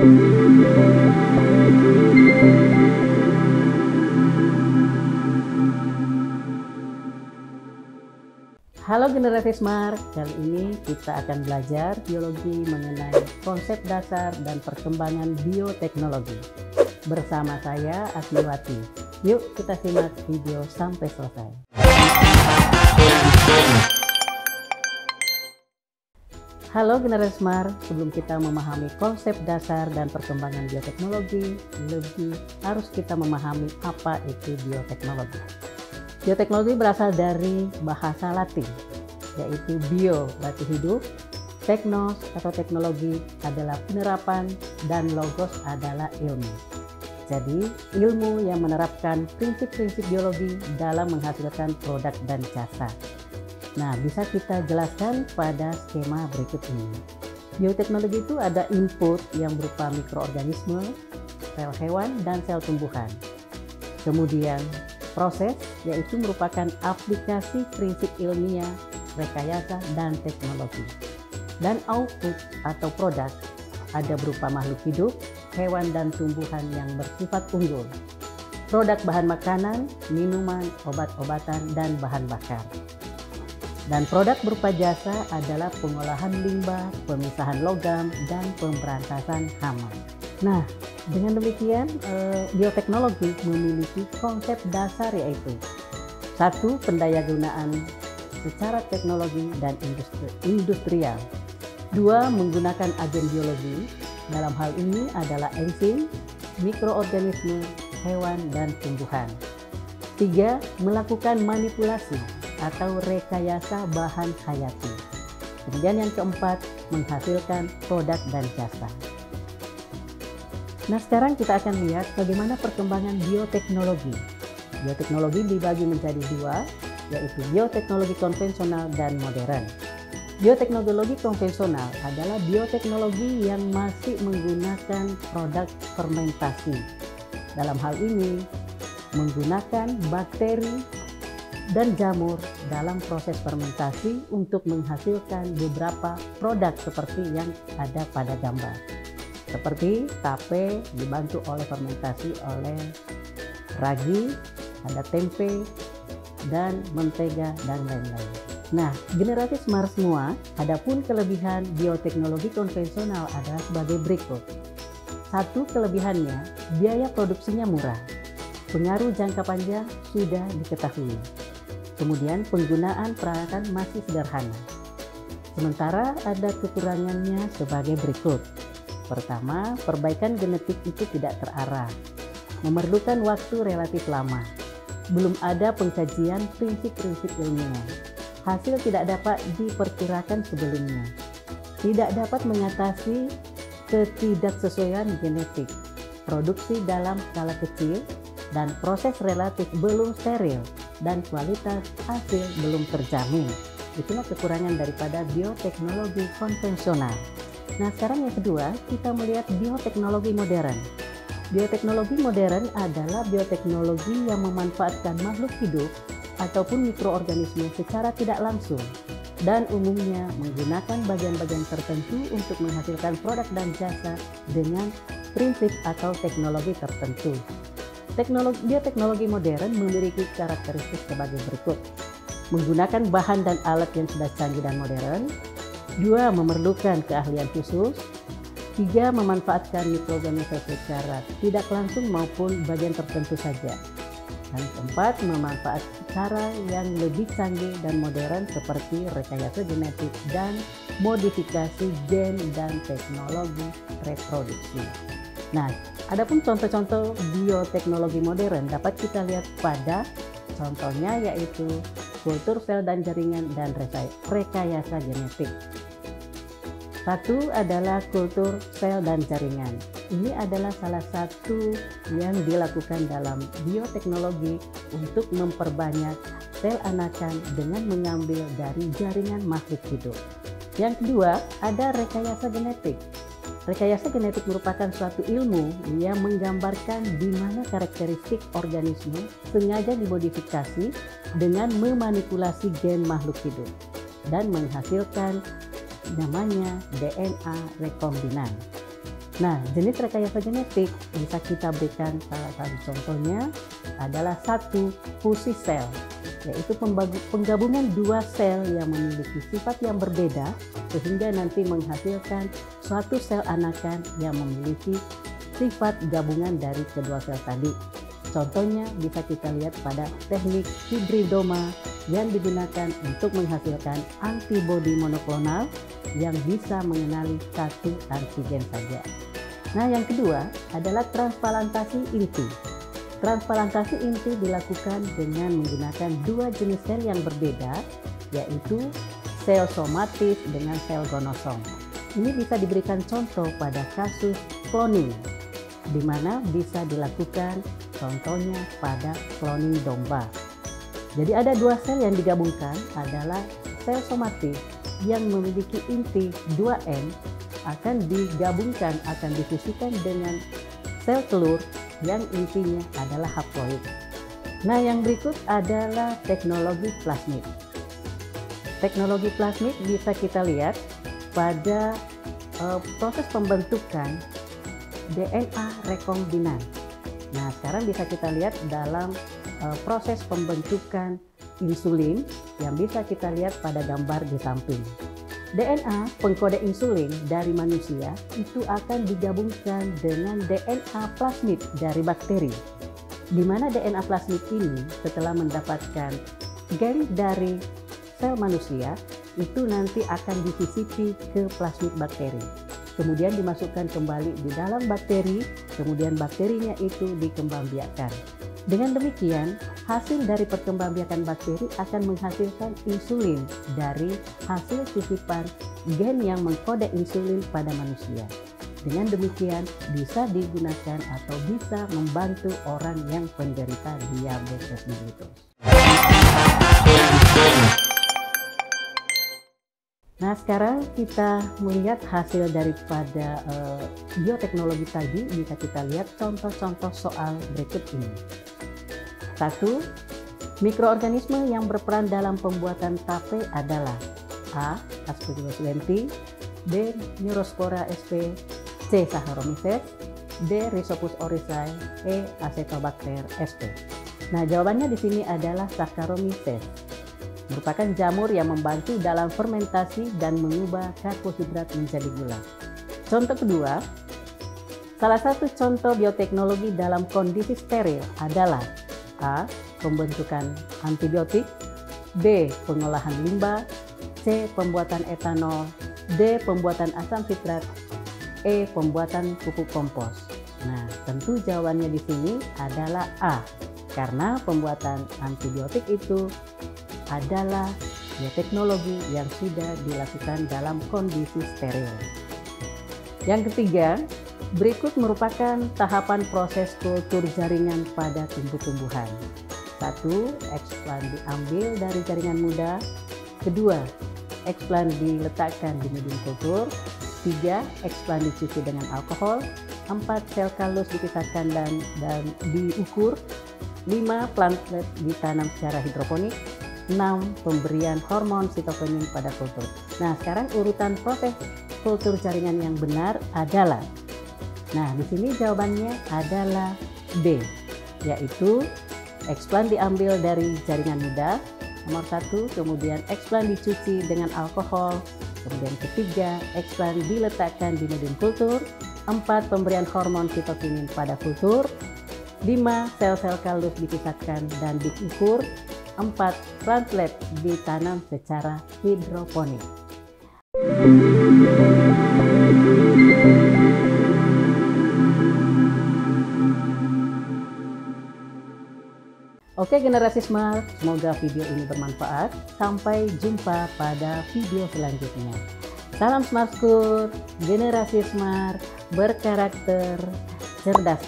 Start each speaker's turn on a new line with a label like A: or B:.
A: Halo generasi Smart, kali ini kita akan belajar biologi mengenai konsep dasar dan perkembangan bioteknologi. Bersama saya Asmiwati. Yuk kita simak video sampai selesai. Halo generasi Smart, sebelum kita memahami konsep dasar dan perkembangan bioteknologi, harus kita memahami apa itu bioteknologi. Bioteknologi berasal dari bahasa Latin, yaitu bio berarti hidup, teknos atau teknologi adalah penerapan, dan logos adalah ilmu. Jadi, ilmu yang menerapkan prinsip-prinsip biologi dalam menghasilkan produk dan jasa. Nah, bisa kita jelaskan pada skema berikut ini. Bioteknologi itu ada input yang berupa mikroorganisme, sel hewan, dan sel tumbuhan. Kemudian, proses yaitu merupakan aplikasi prinsip ilmiah, rekayasa, dan teknologi. Dan output atau produk ada berupa makhluk hidup, hewan, dan tumbuhan yang bersifat unggul. Produk bahan makanan, minuman, obat-obatan, dan bahan bakar. Dan produk berupa jasa adalah pengolahan limbah, pemisahan logam, dan pemberantasan hama. Nah, dengan demikian bioteknologi memiliki konsep dasar yaitu 1. Pendayagunaan secara teknologi dan industrial. 2. Menggunakan agen biologi, dalam hal ini adalah enzim, mikroorganisme, hewan, dan tumbuhan. 3. Melakukan manipulasi atau rekayasa bahan hayati. Kemudian yang keempat, menghasilkan produk dan jasa. Nah, sekarang kita akan lihat bagaimana perkembangan bioteknologi. Bioteknologi dibagi menjadi dua, yaitu bioteknologi konvensional dan modern. Bioteknologi konvensional adalah bioteknologi yang masih menggunakan produk fermentasi. Dalam hal ini, menggunakan bakteri dan jamur dalam proses fermentasi untuk menghasilkan beberapa produk seperti yang ada pada gambar. Seperti tape dibantu oleh fermentasi oleh ragi, ada tempe, dan mentega, dan lain-lain. Nah, generasi Smart semua, adapun kelebihan bioteknologi konvensional adalah sebagai berikut. 1. Kelebihannya, biaya produksinya murah. Pengaruh jangka panjang sudah diketahui. Kemudian penggunaan peralatan masih sederhana. Sementara ada kekurangannya sebagai berikut. Pertama, perbaikan genetik itu tidak terarah, memerlukan waktu relatif lama. Belum ada pengkajian prinsip-prinsip ilmiah. Hasil tidak dapat diperkirakan sebelumnya. Tidak dapat mengatasi ketidaksesuaian genetik. Produksi dalam skala kecil dan proses relatif belum steril dan kualitas hasil belum terjamin. Itulah kekurangan daripada bioteknologi konvensional. Nah, sekarang yang kedua, kita melihat bioteknologi modern. Bioteknologi modern adalah bioteknologi yang memanfaatkan makhluk hidup ataupun mikroorganisme secara tidak langsung dan umumnya menggunakan bagian-bagian tertentu untuk menghasilkan produk dan jasa dengan prinsip atau teknologi tertentu. Bioteknologi modern memiliki karakteristik sebagai berikut. Menggunakan bahan dan alat yang sudah canggih dan modern. 2. Memerlukan keahlian khusus. 3. Memanfaatkan mikroorganisme secara tidak langsung maupun bagian tertentu saja. Dan 4. Memanfaatkan cara yang lebih canggih dan modern seperti rekayasa genetik dan modifikasi gen dan teknologi reproduksi. Nah, adapun contoh-contoh bioteknologi modern dapat kita lihat pada contohnya yaitu kultur sel dan jaringan dan rekayasa genetik. 1 adalah kultur sel dan jaringan. Ini adalah salah satu yang dilakukan dalam bioteknologi untuk memperbanyak sel anakan dengan mengambil dari jaringan makhluk hidup. Yang kedua, ada rekayasa genetik. Rekayasa genetik merupakan suatu ilmu yang menggambarkan di mana karakteristik organisme sengaja dimodifikasi dengan memanipulasi gen makhluk hidup dan menghasilkan namanya DNA rekombinan. Nah, jenis rekayasa genetik bisa kita berikan salah satu contohnya adalah satu fusi sel, yaitu penggabungan dua sel yang memiliki sifat yang berbeda sehingga nanti menghasilkan suatu sel anakan yang memiliki sifat gabungan dari kedua sel tadi. Contohnya bisa kita lihat pada teknik hibridoma yang digunakan untuk menghasilkan antibodi monoklonal yang bisa mengenali satu antigen saja. Nah, yang kedua adalah transplantasi inti. Transplantasi inti dilakukan dengan menggunakan dua jenis sel yang berbeda, yaitu sel somatis dengan sel gonosom. Ini bisa diberikan contoh pada kasus cloning, di mana bisa dilakukan contohnya pada cloning domba. Jadi ada dua sel yang digabungkan adalah sel somatis yang memiliki inti 2N akan digabungkan, akan difusikan dengan sel telur yang intinya adalah haploid. Nah, yang berikut adalah teknologi plasmid. Teknologi plasmid bisa kita lihat pada proses pembentukan DNA rekombinan. Nah, sekarang bisa kita lihat dalam proses pembentukan insulin yang bisa kita lihat pada gambar di samping. DNA pengkode insulin dari manusia itu akan digabungkan dengan DNA plasmid dari bakteri, di mana DNA plasmid ini setelah mendapatkan gen dari sel manusia itu nanti akan disisipi ke plasmid bakteri, kemudian dimasukkan kembali di dalam bakteri, kemudian bakterinya itu dikembangbiakkan. Dengan demikian, hasil dari perkembangbiakan bakteri akan menghasilkan insulin dari hasil sisipan gen yang mengkode insulin pada manusia. Dengan demikian, bisa digunakan atau bisa membantu orang yang penderita diabetes mellitus. Nah, sekarang kita melihat hasil daripada bioteknologi tadi. Bisa kita lihat contoh-contoh soal berikut ini. 1. Mikroorganisme yang berperan dalam pembuatan tape adalah A. Aspergillus lenti, B. Neurospora sp, C. Saccharomyces, D. Rhizopus oryzae, E. Acetobacter sp. Nah, jawabannya di sini adalah Saccharomyces. Merupakan jamur yang membantu dalam fermentasi dan mengubah karbohidrat menjadi gula. Contoh kedua, salah satu contoh bioteknologi dalam kondisi steril adalah A. Pembentukan antibiotik, B. Pengolahan limbah, C. Pembuatan etanol, D. Pembuatan asam sitrat, E. Pembuatan pupuk kompos. Nah, tentu jawabannya di sini adalah A, karena pembuatan antibiotik itu adalah bioteknologi yang sudah dilakukan dalam kondisi steril. Yang ketiga, berikut merupakan tahapan proses kultur jaringan pada tumbuh-tumbuhan. 1. Eksplan diambil dari jaringan muda. 2. Eksplan diletakkan di medium kultur. 3. Eksplan dicuci dengan alkohol. 4. Sel kalus dipisahkan dan diukur. 5. Plantlet ditanam secara hidroponik. 6. Pemberian hormon sitokinin pada kultur. Nah, sekarang urutan proses kultur jaringan yang benar adalah, nah, di sini jawabannya adalah B, yaitu eksplan diambil dari jaringan muda, nomor 1, kemudian eksplan dicuci dengan alkohol, kemudian ketiga, eksplan diletakkan di medium kultur, 4. Pemberian hormon sitokinin pada kultur, 5. Sel-sel kalus dipisahkan dan diukur, 4. Plantlet ditanam secara hidroponik. Oke generasi Smart, semoga video ini bermanfaat. Sampai jumpa pada video selanjutnya. Salam Smart School, generasi Smart, berkarakter, cerdas.